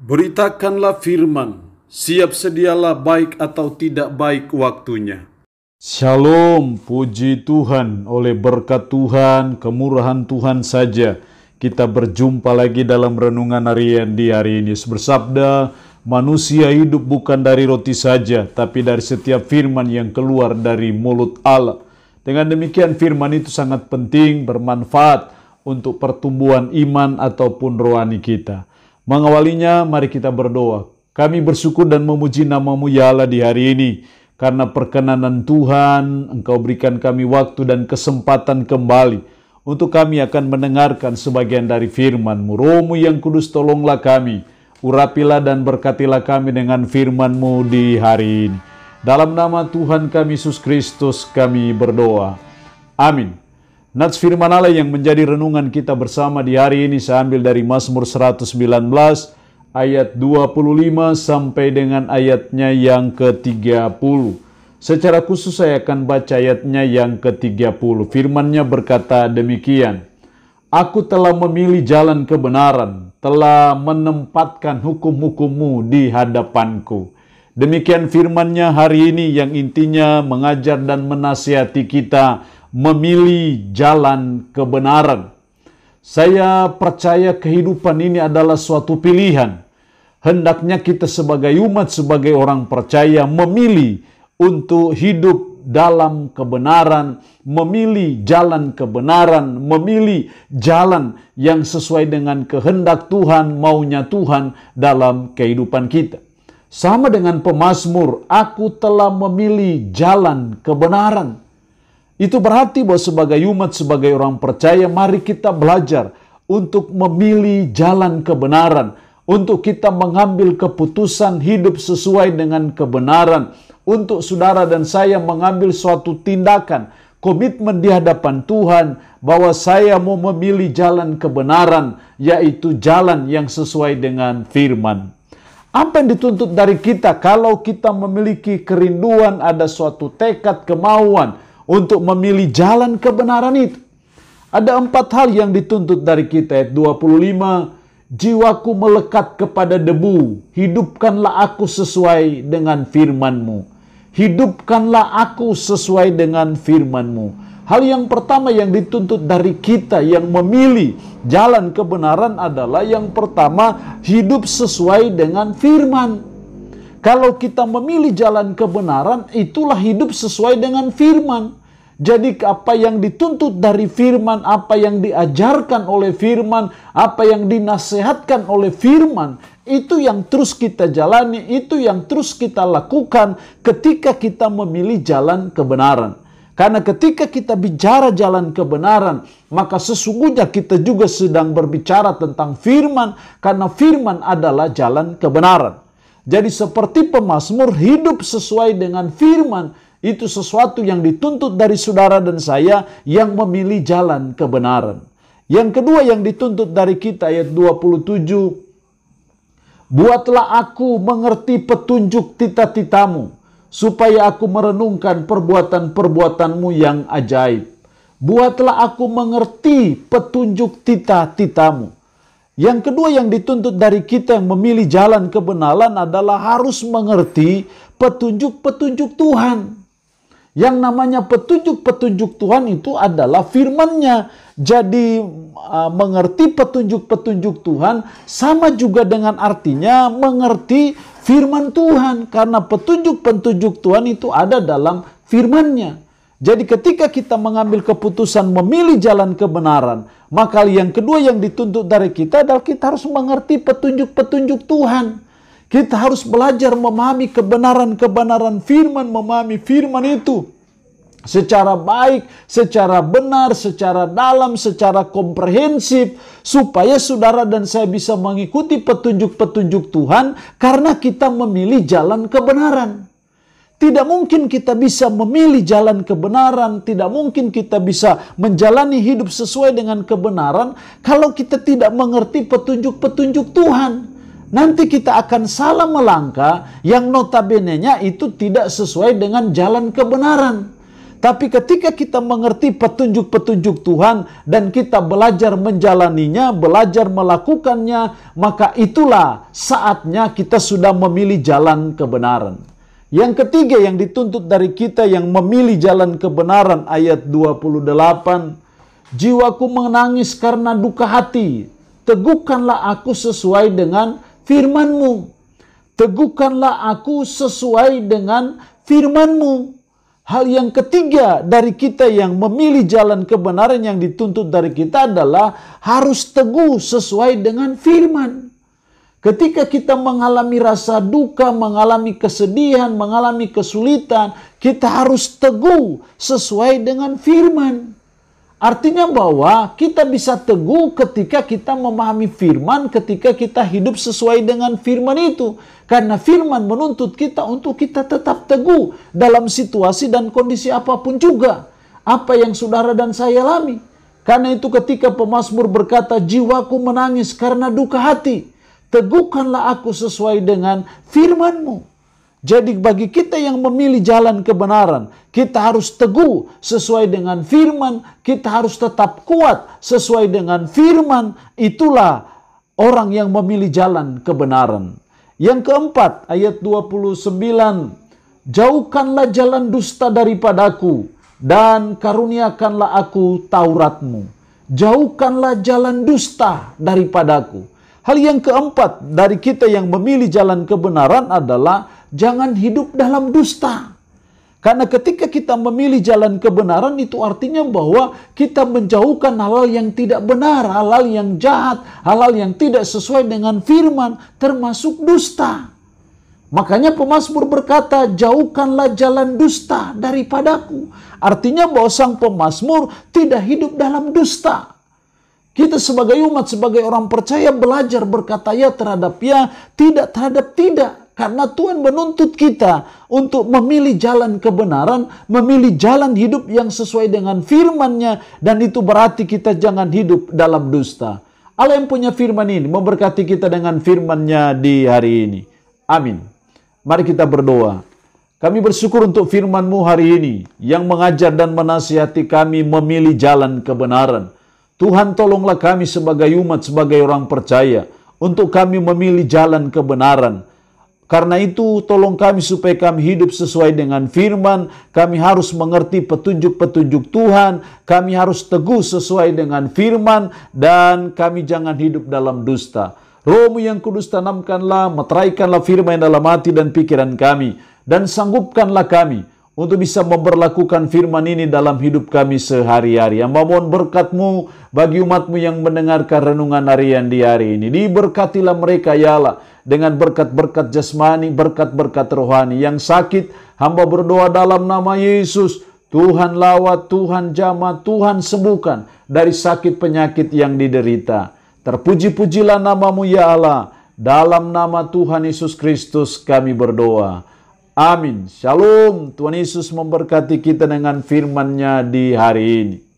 Beritakanlah firman, siap sedialah baik atau tidak baik waktunya. Shalom, puji Tuhan, oleh berkat Tuhan, kemurahan Tuhan saja kita berjumpa lagi dalam renungan harian di hari ini. Bersabda, manusia hidup bukan dari roti saja, tapi dari setiap firman yang keluar dari mulut Allah. Dengan demikian firman itu sangat penting, bermanfaat untuk pertumbuhan iman ataupun rohani kita. Mengawalinya, mari kita berdoa. Kami bersyukur dan memuji nama-Mu ya Allah di hari ini. Karena perkenanan Tuhan, Engkau berikan kami waktu dan kesempatan kembali untuk kami akan mendengarkan sebagian dari firman-Mu. Roh-Mu yang kudus, tolonglah kami. Urapilah dan berkatilah kami dengan firman-Mu di hari ini. Dalam nama Tuhan kami Yesus Kristus kami berdoa. Amin. Nats firman Allah yang menjadi renungan kita bersama di hari ini saya ambil dari Mazmur 119 ayat 25 sampai dengan ayatnya yang ke-30. Secara khusus saya akan baca ayatnya yang ke-30. Firman-Nya berkata demikian. Aku telah memilih jalan kebenaran, telah menempatkan hukum-hukum-Mu di hadapanku. Demikian firman-Nya hari ini yang intinya mengajar dan menasihati kita memilih jalan kebenaran. Saya percaya kehidupan ini adalah suatu pilihan. Hendaknya kita sebagai umat, sebagai orang percaya memilih untuk hidup dalam kebenaran, memilih jalan kebenaran, memilih jalan yang sesuai dengan kehendak Tuhan, maunya Tuhan dalam kehidupan kita. Sama dengan pemazmur, aku telah memilih jalan kebenaran. Itu berarti bahwa sebagai umat, sebagai orang percaya, mari kita belajar untuk memilih jalan kebenaran. Untuk kita mengambil keputusan hidup sesuai dengan kebenaran. Untuk saudara dan saya mengambil suatu tindakan, komitmen di hadapan Tuhan, bahwa saya mau memilih jalan kebenaran, yaitu jalan yang sesuai dengan firman. Apa yang dituntut dari kita kalau kita memiliki kerinduan, ada suatu tekad, kemauan, untuk memilih jalan kebenaran itu? Ada 4 hal yang dituntut dari kita. Ayat 25, jiwaku melekat kepada debu, hidupkanlah aku sesuai dengan firman-Mu. Hidupkanlah aku sesuai dengan firman-Mu. Hal yang pertama yang dituntut dari kita yang memilih jalan kebenaran adalah yang pertama, hidup sesuai dengan firman. Kalau kita memilih jalan kebenaran, itulah hidup sesuai dengan firman. Jadi apa yang dituntut dari firman, apa yang diajarkan oleh firman, apa yang dinasehatkan oleh firman, itu yang terus kita jalani, itu yang terus kita lakukan ketika kita memilih jalan kebenaran. Karena ketika kita bicara jalan kebenaran, maka sesungguhnya kita juga sedang berbicara tentang firman, karena firman adalah jalan kebenaran. Jadi seperti pemazmur, hidup sesuai dengan firman, itu sesuatu yang dituntut dari saudara dan saya yang memilih jalan kebenaran. Yang kedua yang dituntut dari kita, ayat 27, buatlah aku mengerti petunjuk tita-titamu, supaya aku merenungkan perbuatan-perbuatanmu yang ajaib. Buatlah aku mengerti petunjuk tita-titamu. Yang kedua yang dituntut dari kita yang memilih jalan kebenaran adalah harus mengerti petunjuk-petunjuk Tuhan. Yang namanya petunjuk-petunjuk Tuhan itu adalah firman-Nya. Jadi mengerti petunjuk-petunjuk Tuhan sama juga dengan artinya mengerti firman Tuhan. Karena petunjuk-petunjuk Tuhan itu ada dalam firman-Nya. Jadi ketika kita mengambil keputusan memilih jalan kebenaran, maka yang kedua yang dituntut dari kita adalah kita harus mengerti petunjuk-petunjuk Tuhan. Kita harus belajar memahami kebenaran-kebenaran firman, memahami firman itu secara baik, secara benar, secara dalam, secara komprehensif, supaya saudara dan saya bisa mengikuti petunjuk-petunjuk Tuhan karena kita memilih jalan kebenaran. Tidak mungkin kita bisa memilih jalan kebenaran, tidak mungkin kita bisa menjalani hidup sesuai dengan kebenaran kalau kita tidak mengerti petunjuk-petunjuk Tuhan. Nanti kita akan salah melangkah yang notabene-nya itu tidak sesuai dengan jalan kebenaran. Tapi ketika kita mengerti petunjuk-petunjuk Tuhan dan kita belajar menjalaninya, belajar melakukannya, maka itulah saatnya kita sudah memilih jalan kebenaran. Yang ketiga yang dituntut dari kita yang memilih jalan kebenaran, ayat 28. Jiwaku menangis karena duka hati. Teguhkanlah aku sesuai dengan firman-Mu. Teguhkanlah aku sesuai dengan firman-Mu. Hal yang ketiga dari kita yang memilih jalan kebenaran yang dituntut dari kita adalah harus teguh sesuai dengan firman. Ketika kita mengalami rasa duka, mengalami kesedihan, mengalami kesulitan, kita harus teguh sesuai dengan firman. Artinya bahwa kita bisa teguh ketika kita memahami firman, ketika kita hidup sesuai dengan firman itu. Karena firman menuntut kita untuk kita tetap teguh dalam situasi dan kondisi apapun juga. Apa yang saudara dan saya alami. Karena itu ketika pemazmur berkata, jiwaku menangis karena duka hati. Teguhkanlah aku sesuai dengan firman-Mu. Jadi bagi kita yang memilih jalan kebenaran, kita harus teguh sesuai dengan firman, kita harus tetap kuat sesuai dengan firman. Itulah orang yang memilih jalan kebenaran. Yang keempat, ayat 29. Jauhkanlah jalan dusta daripadaku, dan karuniakanlah aku Taurat-Mu. Jauhkanlah jalan dusta daripadaku. Hal yang keempat dari kita yang memilih jalan kebenaran adalah jangan hidup dalam dusta. Karena ketika kita memilih jalan kebenaran itu artinya bahwa kita menjauhkan hal-hal yang tidak benar, hal-hal yang jahat, hal-hal yang tidak sesuai dengan firman, termasuk dusta. Makanya pemazmur berkata, jauhkanlah jalan dusta daripadaku. Artinya bahwa sang pemazmur tidak hidup dalam dusta. Kita sebagai umat, sebagai orang percaya belajar berkata ya terhadap ya, tidak terhadap tidak. Karena Tuhan menuntut kita untuk memilih jalan kebenaran, memilih jalan hidup yang sesuai dengan firman-Nya, dan itu berarti kita jangan hidup dalam dusta. Allah yang punya firman ini memberkati kita dengan firman-Nya di hari ini. Amin. Mari kita berdoa. Kami bersyukur untuk firman-Mu hari ini yang mengajar dan menasihati kami memilih jalan kebenaran. Tuhan, tolonglah kami sebagai umat, sebagai orang percaya, untuk kami memilih jalan kebenaran. Karena itu, tolong kami supaya kami hidup sesuai dengan firman. Kami harus mengerti petunjuk-petunjuk Tuhan. Kami harus teguh sesuai dengan firman. Dan kami jangan hidup dalam dusta. Roh-Mu yang kudus tanamkanlah, meteraikanlah firman dalam hati dan pikiran kami. Dan sanggupkanlah kami untuk bisa memperlakukan firman ini dalam hidup kami sehari-hari. Hamba mohon berkat-Mu bagi umat-Mu yang mendengarkan renungan harian di hari ini. Diberkatilah mereka ya Allah, dengan berkat-berkat jasmani, berkat-berkat rohani. Yang sakit, hamba berdoa dalam nama Yesus. Tuhan lawat, Tuhan jamah, Tuhan sembuhkan dari sakit penyakit yang diderita. Terpuji-pujilah nama-Mu ya Allah. Dalam nama Tuhan Yesus Kristus kami berdoa. Amin. Shalom. Tuhan Yesus memberkati kita dengan firman-Nya di hari ini.